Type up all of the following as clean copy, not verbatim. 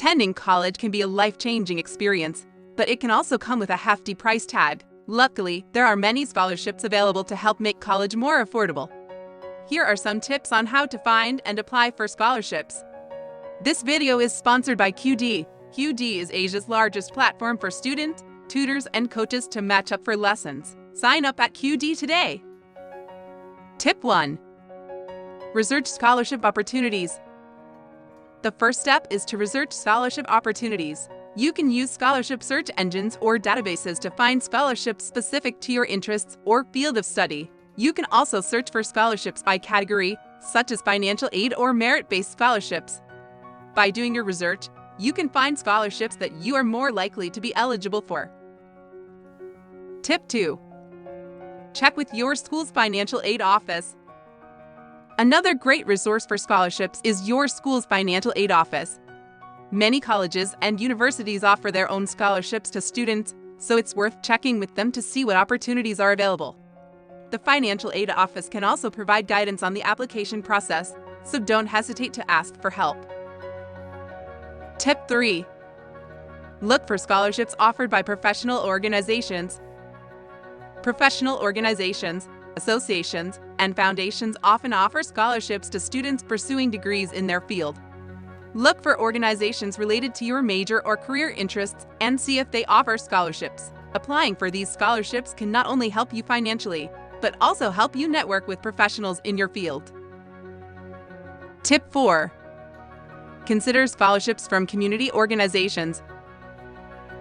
Attending college can be a life-changing experience, but it can also come with a hefty price tag. Luckily, there are many scholarships available to help make college more affordable. Here are some tips on how to find and apply for scholarships. This video is sponsored by Cudy. Cudy is Asia's largest platform for students, tutors, and coaches to match up for lessons. Sign up at Cudy today. Tip 1. Research scholarship opportunities. The first step is to research scholarship opportunities. You can use scholarship search engines or databases to find scholarships specific to your interests or field of study. You can also search for scholarships by category, such as financial aid or merit-based scholarships. By doing your research, you can find scholarships that you are more likely to be eligible for. Tip 2. Check with your school's financial aid office. Another great resource for scholarships is your school's financial aid office. Many colleges and universities offer their own scholarships to students, so it's worth checking with them to see what opportunities are available. The financial aid office can also provide guidance on the application process, so don't hesitate to ask for help. Tip 3. Look for scholarships offered by professional organizations. Professional organizations, associations, and foundations often offer scholarships to students pursuing degrees in their field. Look for organizations related to your major or career interests and see if they offer scholarships. Applying for these scholarships can not only help you financially, but also help you network with professionals in your field. Tip 4. Consider scholarships from community organizations.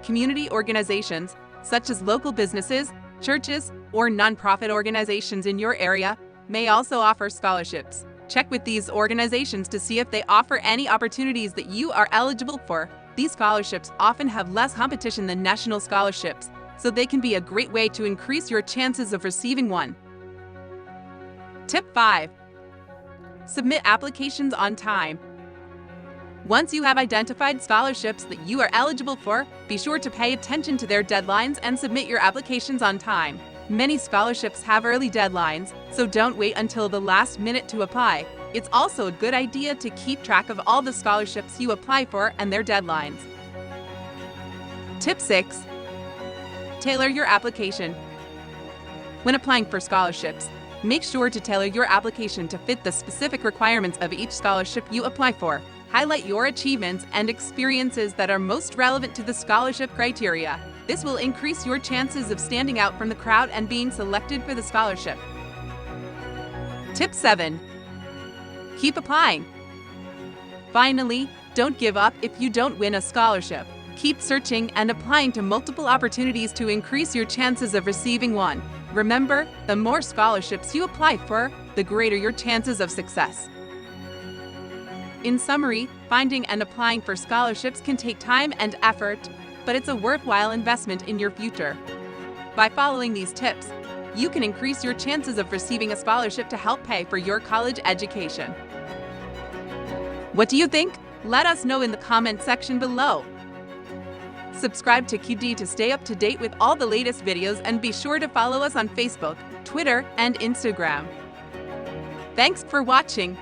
Community organizations, such as local businesses, churches, or nonprofit organizations in your area, may also offer scholarships. Check with these organizations to see if they offer any opportunities that you are eligible for. These scholarships often have less competition than national scholarships, so they can be a great way to increase your chances of receiving one. Tip 5. Submit applications on time. Once you have identified scholarships that you are eligible for, be sure to pay attention to their deadlines and submit your applications on time. Many scholarships have early deadlines, so don't wait until the last minute to apply. It's also a good idea to keep track of all the scholarships you apply for and their deadlines. Tip 6. Tailor your application. When applying for scholarships, make sure to tailor your application to fit the specific requirements of each scholarship you apply for. Highlight your achievements and experiences that are most relevant to the scholarship criteria. This will increase your chances of standing out from the crowd and being selected for the scholarship. Tip 7. Keep applying. Finally, don't give up if you don't win a scholarship. Keep searching and applying to multiple opportunities to increase your chances of receiving one. Remember, the more scholarships you apply for, the greater your chances of success. In summary, finding and applying for scholarships can take time and effort, but it's a worthwhile investment in your future. By following these tips, you can increase your chances of receiving a scholarship to help pay for your college education. What do you think? Let us know in the comment section below. Subscribe to Cudy to stay up to date with all the latest videos and be sure to follow us on Facebook, Twitter, and Instagram. Thanks for watching.